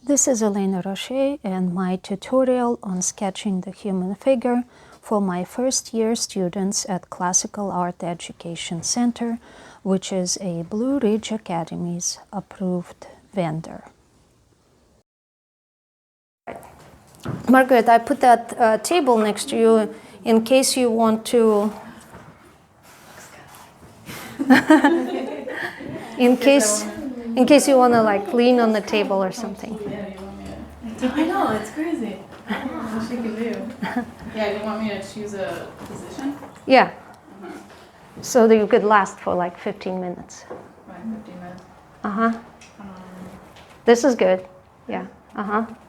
This is Elena Roche and my tutorial on sketching the human figure for my first year students at Classical Art Education Center, which is a Blue Ridge Academy's approved vendor. Margaret, I put that table next to you in case you want to in case you want to like lean on the table or something. I know, it's crazy. What she can do. Yeah, you want me to choose a position? Yeah. So that you could last for like 15 minutes. Right, 15 minutes. This is good. Yeah.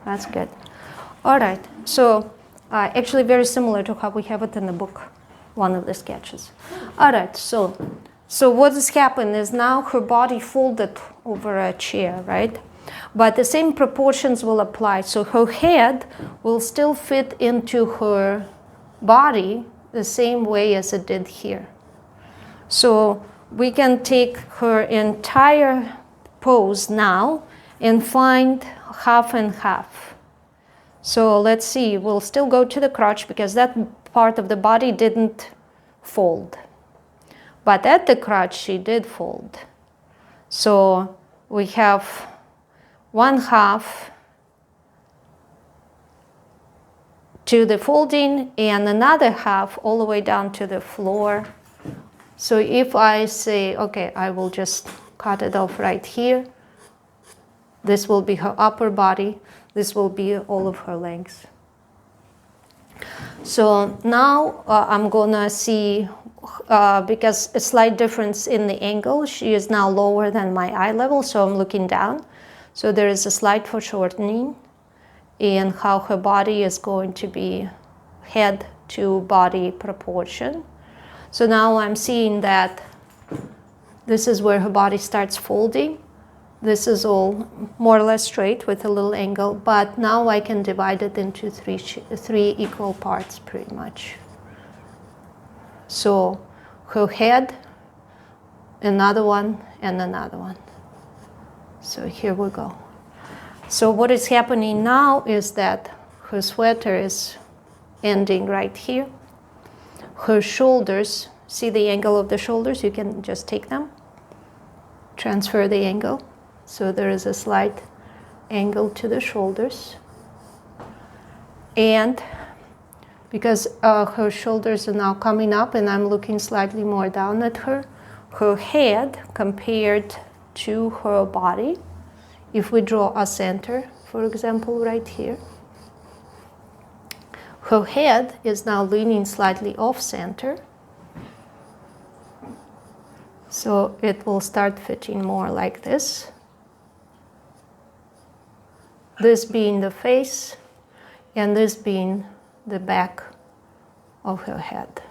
That's good. All right. So actually very similar to how we have it in the book, one of the sketches. All right. So what has happened is now her body folded over a chair, right? But the same proportions will apply. So her head will still fit into her body the same way as it did here. So we can take her entire pose now and find half and half. So let's see, we'll still go to the crotch because that part of the body didn't fold. But at the crotch, she did fold. So we have one half to the folding and another half all the way down to the floor. So if I say, okay, I will just cut it off right here. This will be her upper body. This will be all of her legs. So now I'm gonna see, because a slight difference in the angle, she is now lower than my eye level, so I'm looking down. So there is a slight foreshortening in how her body is going to be head to body proportion. So now I'm seeing that this is where her body starts folding. This is all more or less straight with a little angle, but now I can divide it into three equal parts pretty much. So her head, another one, and another one. So here we go. So what is happening now is that her sweater is ending right here. Her shoulders, see the angle of the shoulders? You can just take them, transfer the angle. So there is a slight angle to the shoulders. And because her shoulders are now coming up and I'm looking slightly more down at her, her head compared to her body, if we draw a center, for example, right here, her head is now leaning slightly off center. So it will start fitting more like this. This being the face, and this being the back of her head.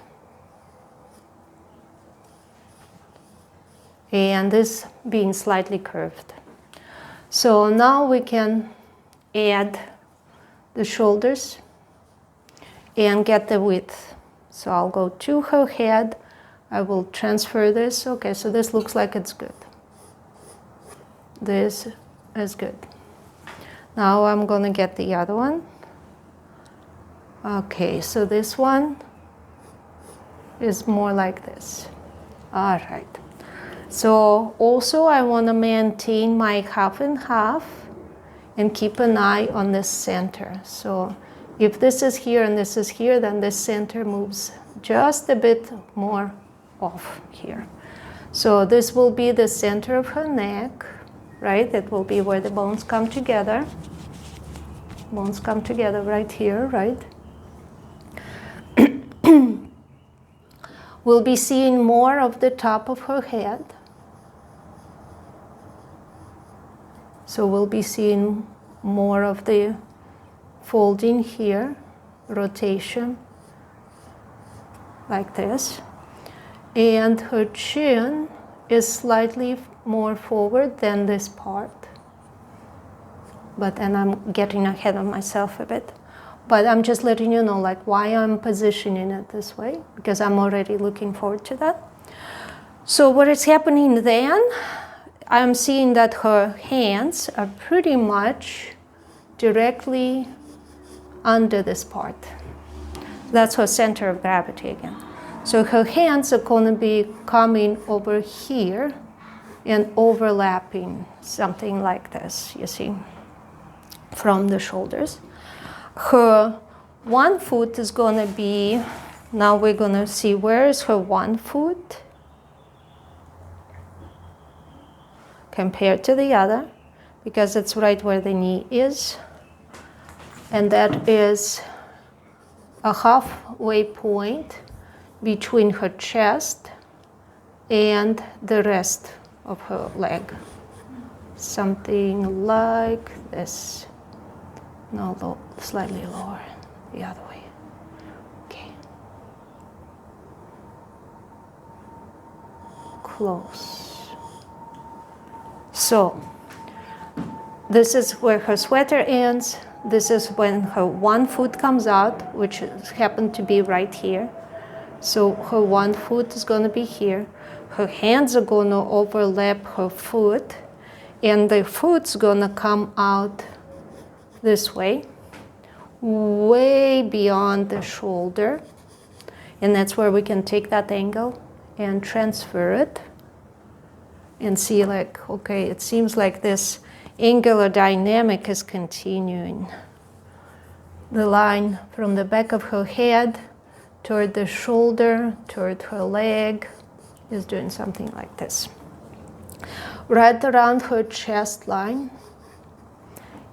And this being slightly curved. So now we can add the shoulders and get the width. So I'll go to her head. I will transfer this. Okay, so this looks like it's good. This is good. Now I'm going to get the other one. Okay, so this one is more like this. All right. So also I want to maintain my half and half and keep an eye on this center. So if this is here and this is here, then this center moves just a bit more off here. So this will be the center of her neck, right? That will be where the bones come together. Bones come together right here, right? We'll be seeing more of the top of her head. So we'll be seeing more of the folding here, rotation, like this. And her chin is slightly more forward than this part. But then I'm getting ahead of myself a bit. But I'm just letting you know like why I'm positioning it this way, because I'm already looking forward to that. So what is happening then, I'm seeing that her hands are pretty much directly under this part. That's her center of gravity again. So her hands are going to be coming over here and overlapping, something like this, you see, from the shoulders. Her one foot is going to be, now we're going to see where is her one foot compared to the other, because it's right where the knee is. And that is a halfway point between her chest and the rest of her leg. Something like this. No, slightly lower, the other way. Okay. Close. So, this is where her sweater ends. This is when her one foot comes out, which happened to be right here. So her one foot is going to be here. Her hands are going to overlap her foot, and the foot's going to come out this way, way beyond the shoulder. And that's where we can take that angle and transfer it and see, like, okay, it seems like this angular dynamic is continuing. The line from the back of her head toward the shoulder, toward her leg, is doing something like this. Right around her chest line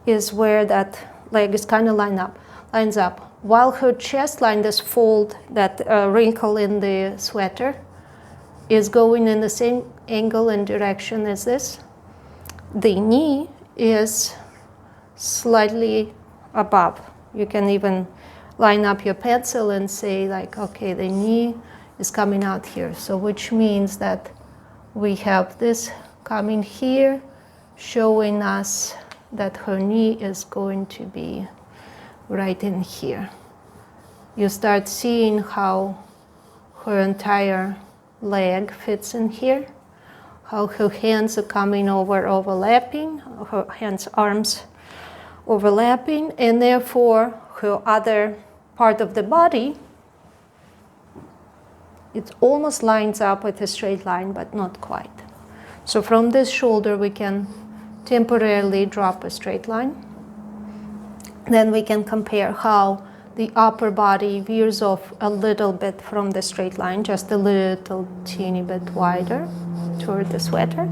is where that leg is kind of lines up. While her chest line, this fold, that wrinkle in the sweater, is going in the same angle and direction as this, the knee is slightly above. You can even line up your pencil and say, like, okay, the knee is coming out here. So which means that we have this coming here, showing us that her knee is going to be right in here. You start seeing how her entire leg fits in here, how her hands are coming over, overlapping, her hands, arms overlapping, and therefore her other part of the body, it almost lines up with a straight line, but not quite. So from this shoulder, we can temporarily drop a straight line. Then we can compare how the upper body veers off a little bit from the straight line, just a little teeny bit wider toward the sweater,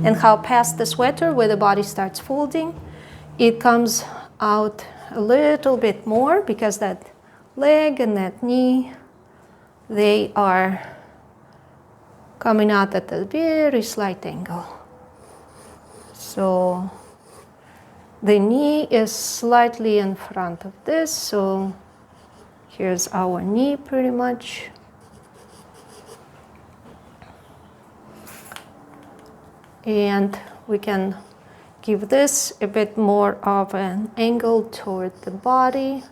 and how past the sweater, where the body starts folding, it comes out a little bit more, because that leg and that knee, they are coming out at a very slight angle. So the knee is slightly in front of this, so here's our knee pretty much. And we can give this a bit more of an angle toward the body.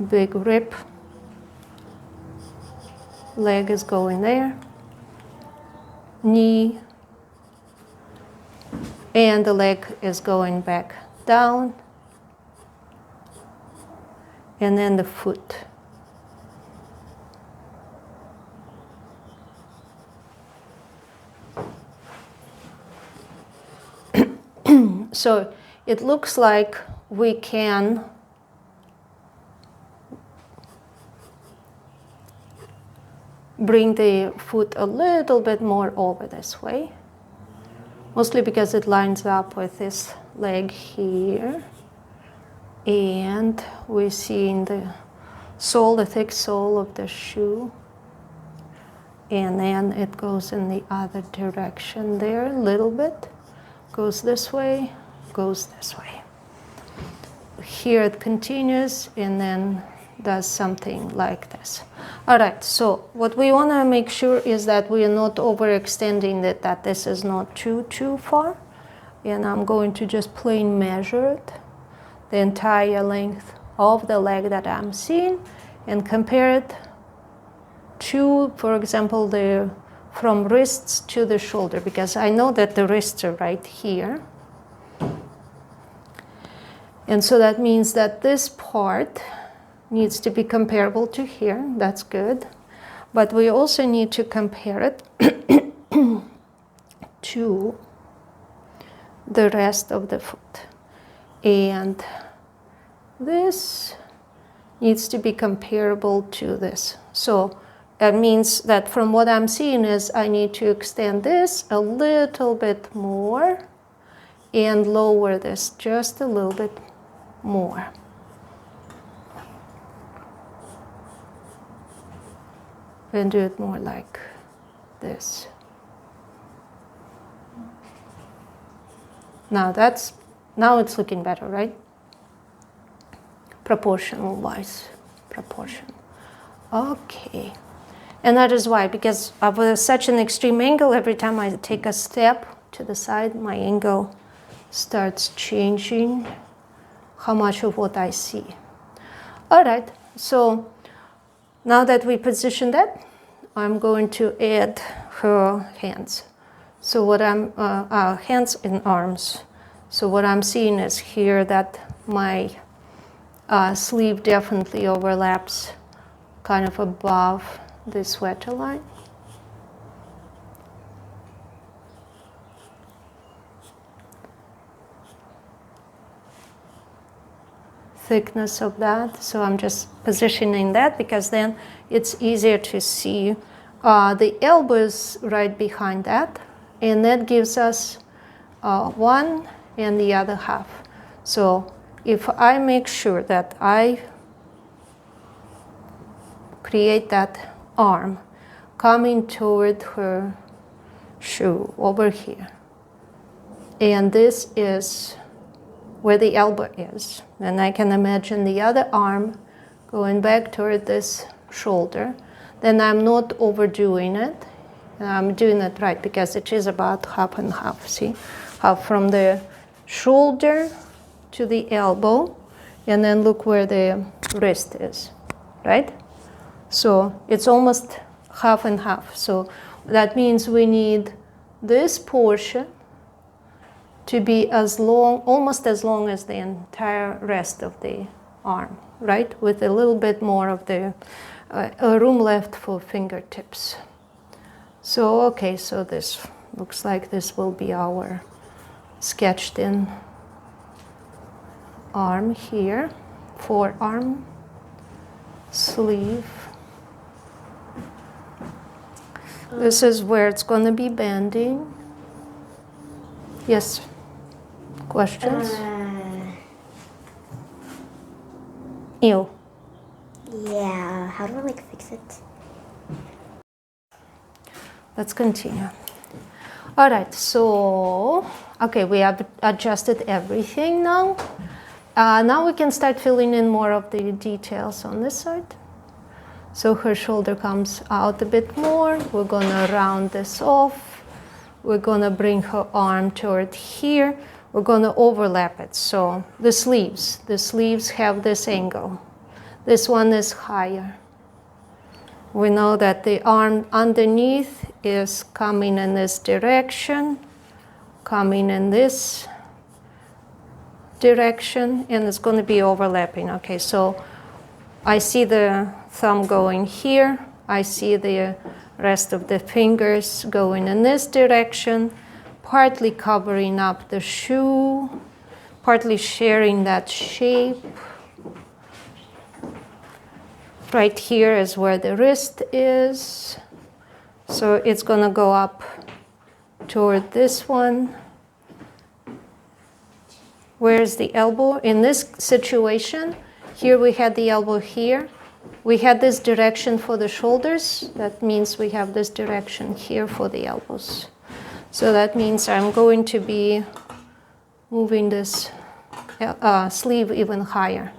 Big rip. Leg is going there. Knee. And the leg is going back down. And then the foot. So it looks like we can bring the foot a little bit more over this way, mostly because it lines up with this leg here. And we're seeing the sole, the thick sole of the shoe. And then it goes in the other direction there a little bit. Goes this way, goes this way. Here it continues and then does something like this. All right, so what we want to make sure is that we are not overextending it, that this is not too far. And I'm going to just plain measure it, the entire length of the leg that I'm seeing, and compare it to, for example, from wrists to the shoulder, because I know that the wrists are right here. And so that means that this part needs to be comparable to here. That's good. But we also need to compare it to the rest of the foot. And this needs to be comparable to this. So that means that from what I'm seeing is I need to extend this a little bit more and lower this just a little bit more. And do it more like this. Now it's looking better, right? Proportional wise, proportion. Okay. And that is why, because of such an extreme angle, every time I take a step to the side, my angle starts changing how much of what I see. All right, so now that we positioned that, I'm going to add her hands. So what I'm, hands and arms. So what I'm seeing is here that my sleeve definitely overlaps kind of above this sweater line. Thickness of that, so I'm just positioning that because then it's easier to see. The elbow is right behind that, and that gives us one and the other half. So if I make sure that I create that arm coming toward her shoe over here, and this is where the elbow is, and I can imagine the other arm going back toward this shoulder, then I'm not overdoing it. I'm doing it right because it is about half and half, see? Half from the shoulder to the elbow, and then look where the wrist is, right? So it's almost half and half. So that means we need this portion to be as long, almost as long as the entire rest of the arm, right? With a little bit more of the room left for fingertips. So, okay, so this looks like this will be our sketched in arm here, forearm, sleeve. This is where it's going to be bending. Yes. Questions? Ew. Yeah, how do I fix it? Let's continue. All right, so, okay, we have adjusted everything now. Now we can start filling in more of the details on this side. So her shoulder comes out a bit more. We're gonna round this off. We're gonna bring her arm toward here. We're gonna overlap it. So the sleeves have this angle. This one is higher. We know that the arm underneath is coming in this direction, coming in this direction, and it's going to be overlapping. Okay, so I see the thumb going here. I see the rest of the fingers going in this direction, partly covering up the shoe, partly sharing that shape. Right here is where the wrist is. So it's going to go up toward this one. Where's the elbow? In this situation, here we had the elbow here. We had this direction for the shoulders. That means we have this direction here for the elbows. So that means I'm going to be moving this sleeve even higher,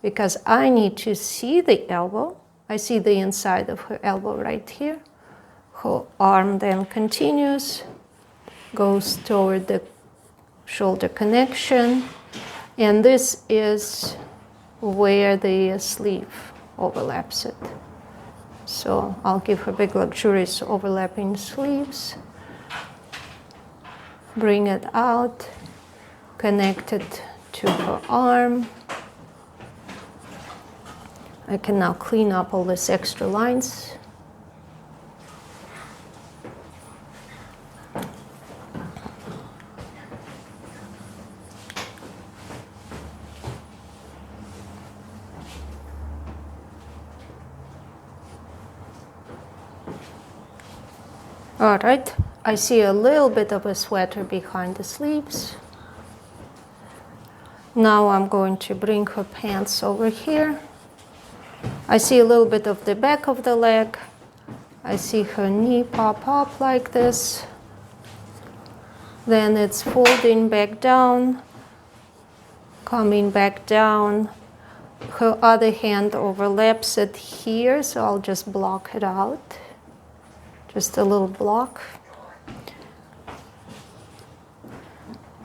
because I need to see the elbow. I see the inside of her elbow right here. Her arm then continues, goes toward the shoulder connection, and this is where the sleeve overlaps it. So I'll give her big luxurious overlapping sleeves. Bring it out, connect it to her arm. I can now clean up all these extra lines. All right, I see a little bit of a sweater behind the sleeves. Now I'm going to bring her pants over here. I see a little bit of the back of the leg. I see her knee pop up like this. Then it's folding back down, coming back down. Her other hand overlaps it here, so I'll just block it out. Just a little block.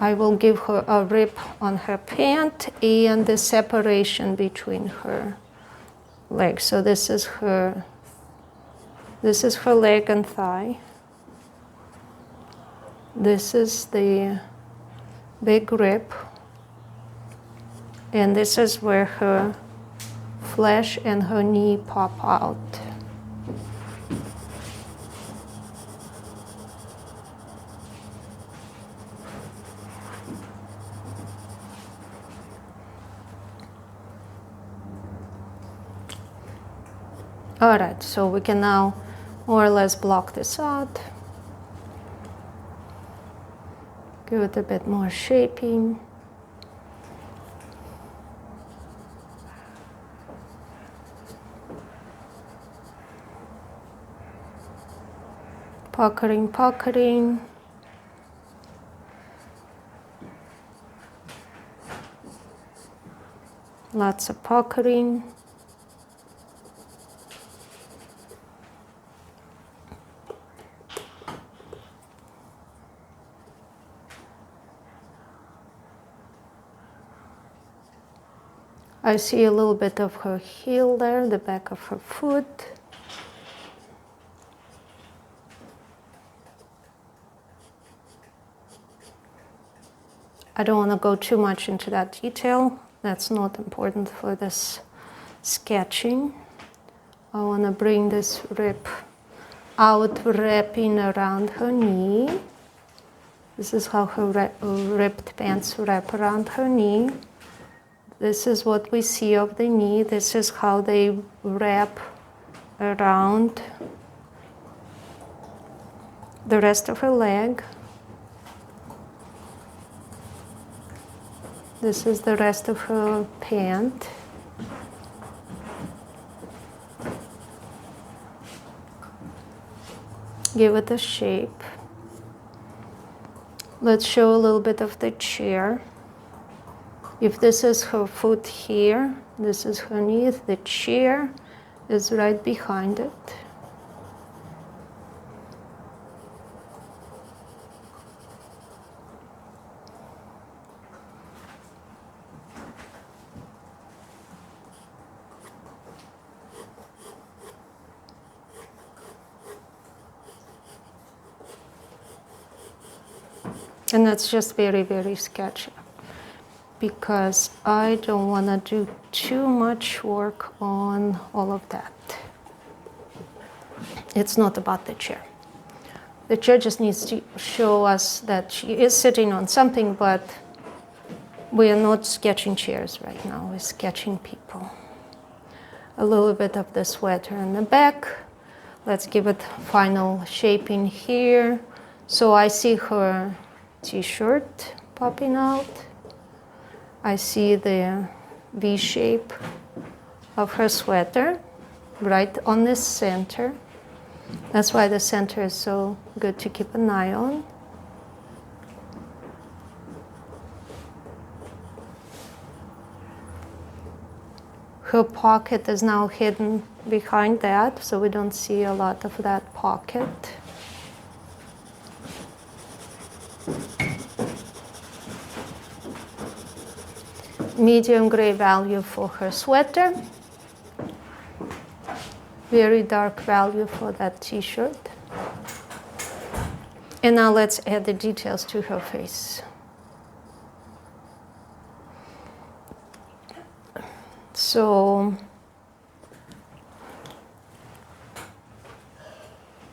I will give her a rip on her pant and the separation between her legs. So this is her leg and thigh. This is the big rib. And this is where her flesh and her knee pop out. All right, so we can now more or less block this out. Give it a bit more shaping. Puckering. Lots of puckering. I see a little bit of her heel there, the back of her foot. I don't want to go too much into that detail. That's not important for this sketching. I want to bring this rib out, wrapping around her knee. This is how her ripped pants wrap around her knee. This is what we see of the knee. This is how they wrap around the rest of her leg. This is the rest of her pant. Give it a shape. Let's show a little bit of the chair. If this is her foot here, this is her knee, the chair is right behind it. And that's just very, very sketchy, because I don't want to do too much work on all of that. It's not about the chair. The chair just needs to show us that she is sitting on something, but we are not sketching chairs right now. We're sketching people. A little bit of the sweater in the back. Let's give it final shaping here. So I see her t-shirt popping out. I see the V shape of her sweater right on the center. That's why the center is so good to keep an eye on. Her pocket is now hidden behind that, so we don't see a lot of that pocket. Medium gray value for her sweater. Very dark value for that t-shirt. And now let's add the details to her face. So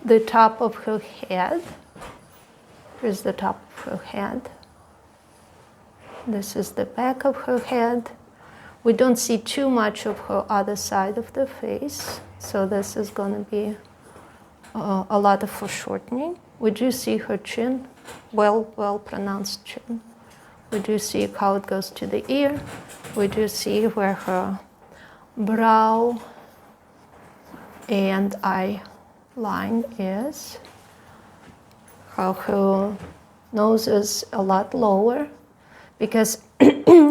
the top of her head, here's the top of her head. This is the back of her head. We don't see too much of her other side of the face, so this is going to be a lot of foreshortening. We do see her chin, well pronounced chin. We do see how it goes to the ear. We do see where her brow and eye line is. How her nose is a lot lower because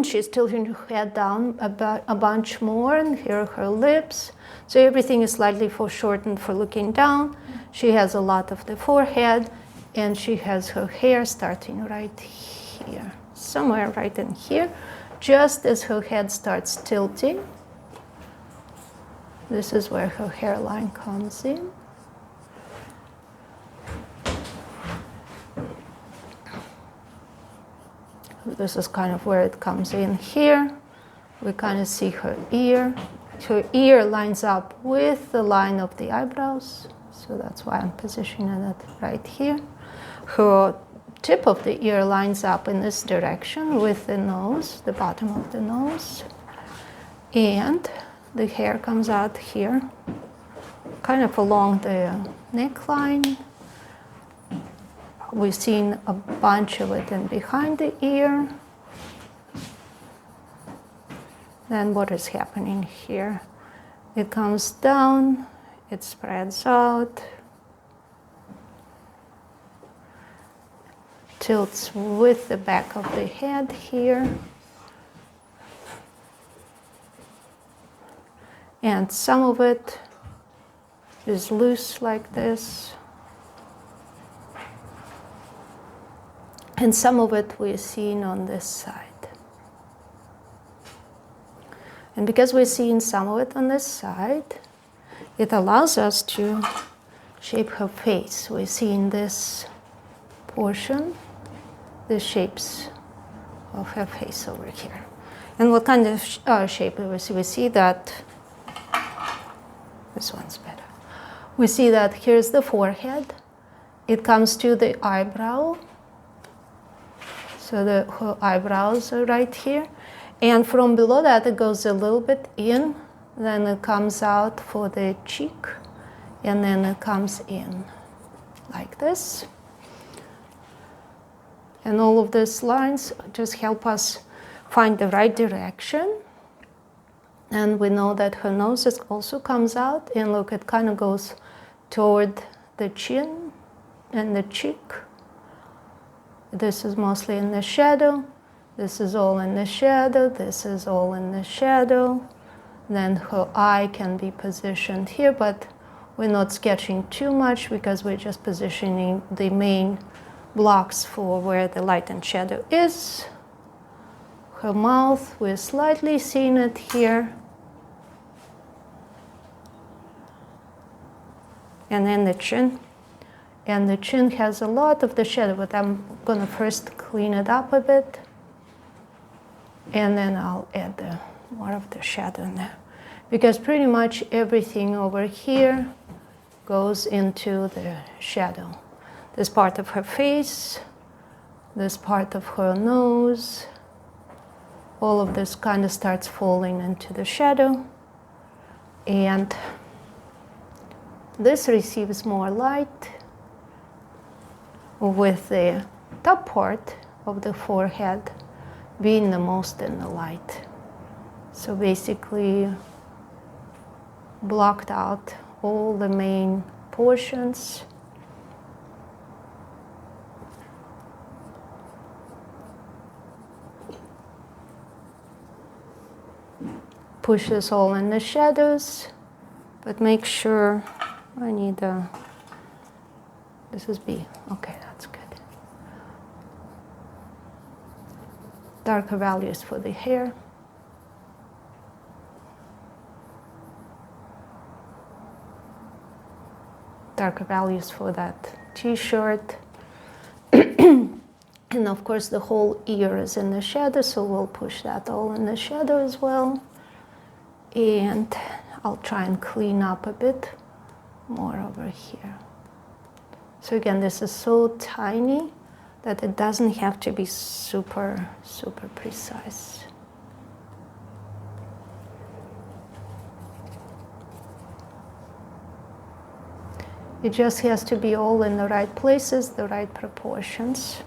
she's tilting her head down a bunch more, and here are her lips. So everything is slightly foreshortened for looking down. She has a lot of the forehead, and she has her hair starting right here, somewhere right in here, just as her head starts tilting. This is where her hairline comes in. This is kind of where it comes in here. We kind of see her ear. Her ear lines up with the line of the eyebrows, so that's why I'm positioning it right here. Her tip of the ear lines up in this direction with the nose, the bottom of the nose. And the hair comes out here, kind of along the neckline. We've seen a bunch of it in behind the ear. Then what is happening here? It comes down, it spreads out, tilts with the back of the head here. And some of it is loose like this. And some of it we're seeing on this side. And because we're seeing some of it on this side, it allows us to shape her face. We're seeing this portion, the shapes of her face over here. And what kind of shape do we see? We see that, this one's better. We see that here's the forehead. It comes to the eyebrow. So her eyebrows are right here. And from below that, it goes a little bit in. Then it comes out for the cheek. And then it comes in like this. And all of these lines just help us find the right direction. And we know that her nose also comes out. And look, it kind of goes toward the chin and the cheek. This is mostly in the shadow. This is all in the shadow. This is all in the shadow. Then her eye can be positioned here, but we're not sketching too much because we're just positioning the main blocks for where the light and shadow is. Her mouth, we're slightly seeing it here. And then the chin. And the chin has a lot of the shadow, but I'm going to first clean it up a bit. And then I'll add more of the shadow in there. Because pretty much everything over here goes into the shadow. This part of her face, this part of her nose, all of this kind of starts falling into the shadow. And this receives more light, with the top part of the forehead being the most in the light. So basically blocked out all the main portions. Push this all in the shadows, but make sure I need a, this is B, okay, that's good. Darker values for the hair. Darker values for that t-shirt. And of course the whole ear is in the shadow, so we'll push that all in the shadow as well. And I'll try and clean up a bit more over here. So again, this is so tiny that it doesn't have to be super, super precise. It just has to be all in the right places, the right proportions.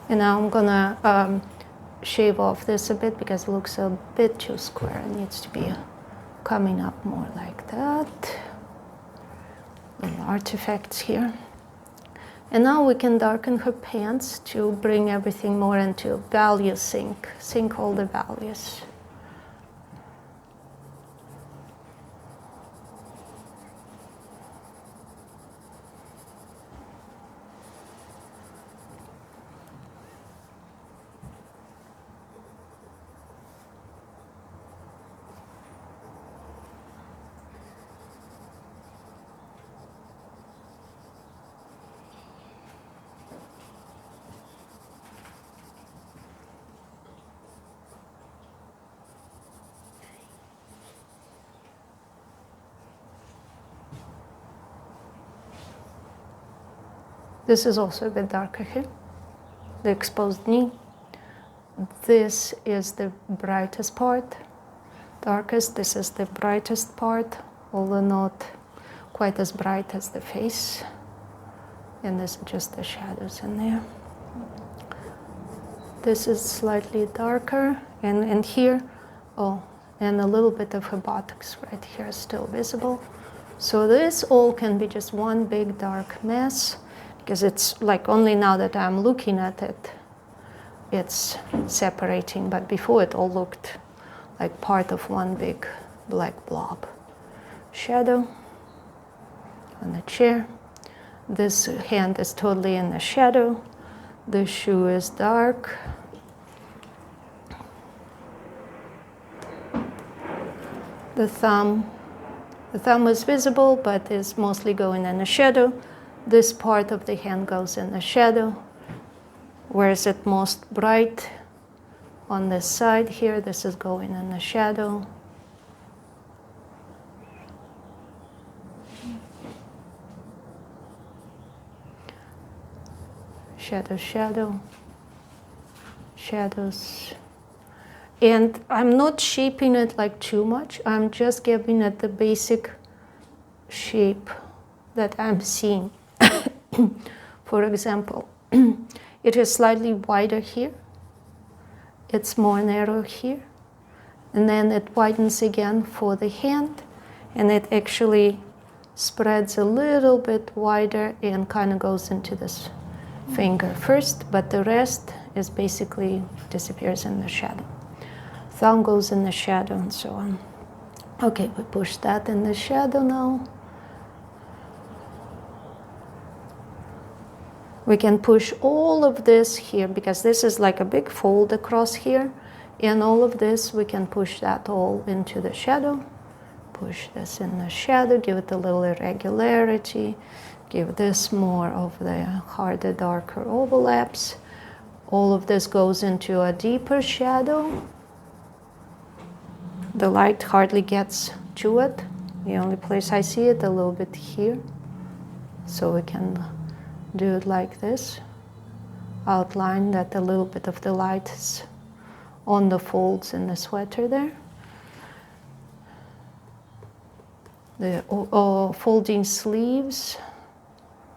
And now I'm gonna shave off this a bit because it looks a bit too square. It needs to be coming up more like that. Little artifacts here. And now we can darken her pants to bring everything more into value sync all the values. This is also a bit darker here, the exposed knee. This is the brightest part, darkest. This is the brightest part, although not quite as bright as the face. And this is just the shadows in there. This is slightly darker, and here, and a little bit of her buttocks right here is still visible. So this all can be just one big dark mess, because it's like only now that I'm looking at it, it's separating, but before it all looked like part of one big black blob. Shadow on the chair. This hand is totally in the shadow. The shoe is dark. The thumb is visible, but is mostly going in the shadow. This part of the hand goes in the shadow. Where is it most bright? On this side here, this is going in the shadow. Shadow, shadow, shadows. And I'm not shaping it like too much. I'm just giving it the basic shape that I'm seeing. For example, it is slightly wider here. It's more narrow here. And then it widens again for the hand. And it actually spreads a little bit wider and kind of goes into this finger first. But the rest is basically disappears in the shadow. Thumb goes in the shadow and so on. Okay, we push that in the shadow now. We can push all of this here because this is like a big fold across here. And all of this, we can push that all into the shadow. Push this in the shadow, give it a little irregularity. Give this more of the harder, darker overlaps. All of this goes into a deeper shadow. The light hardly gets to it. The only place I see it, a little bit here. So we can do it like this. Outline that a little bit of the light is on the folds in the sweater there. The folding sleeves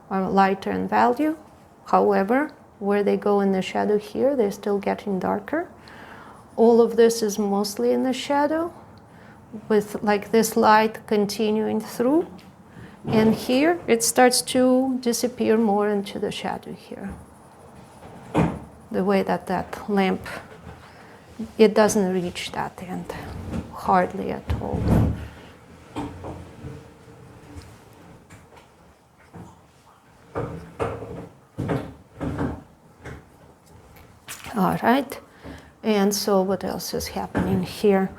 are lighter in value. However, where they go in the shadow here, they're still getting darker. All of this is mostly in the shadow with like this light continuing through. And here it starts to disappear more into the shadow here. The way that that lamp, it doesn't reach that end, hardly at all. All right, and so what else is happening here?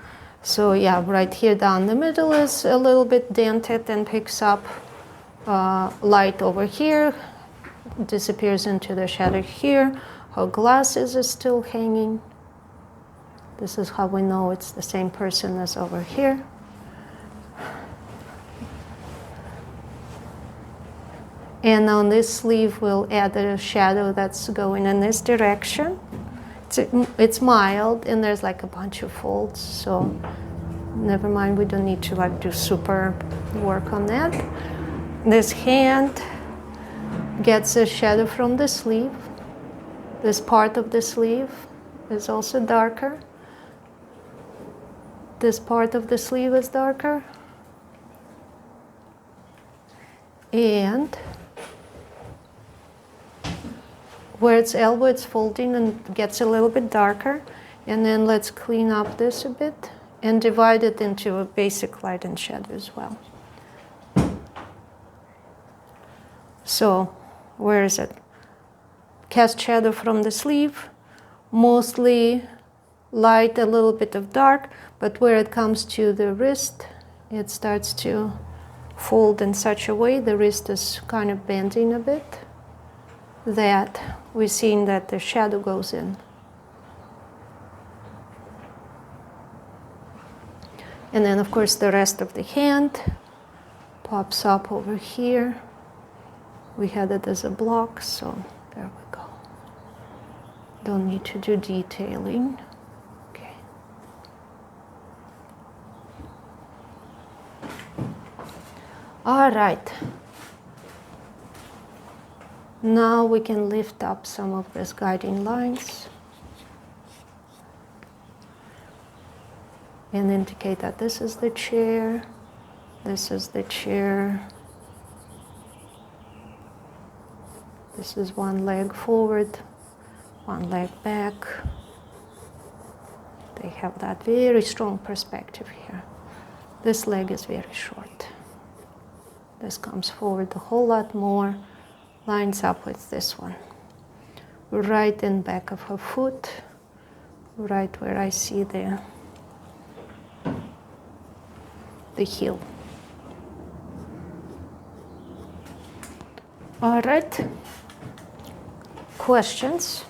So yeah, right here down the middle is a little bit dented and picks up light over here, disappears into the shadow here. Her glasses are still hanging. This is how we know it's the same person as over here. And on this sleeve, we'll add a shadow that's going in this direction. It's mild, and there's like a bunch of folds, so never mind, we don't need to like do super work on that. This hand gets a shadow from the sleeve. This part of the sleeve is also darker. This part of the sleeve is darker. And where it's elbow, it's folding and gets a little bit darker. And then let's clean up this a bit and divide it into a basic light and shadow as well. So, where is it? Cast shadow from the sleeve, mostly light, a little bit of dark, but where it comes to the wrist, it starts to fold in such a way, the wrist is kind of bending a bit, that we're seeing that the shadow goes in. And then, of course, the rest of the hand pops up over here. We had it as a block, so there we go. Don't need to do detailing. Okay. All right. Now we can lift up some of these guiding lines and indicate that this is the chair, this is the chair. This is one leg forward, one leg back. They have that very strong perspective here. This leg is very short. This comes forward a whole lot more, lines up with this one. Right in back of her foot, right where I see the heel. All right. Questions?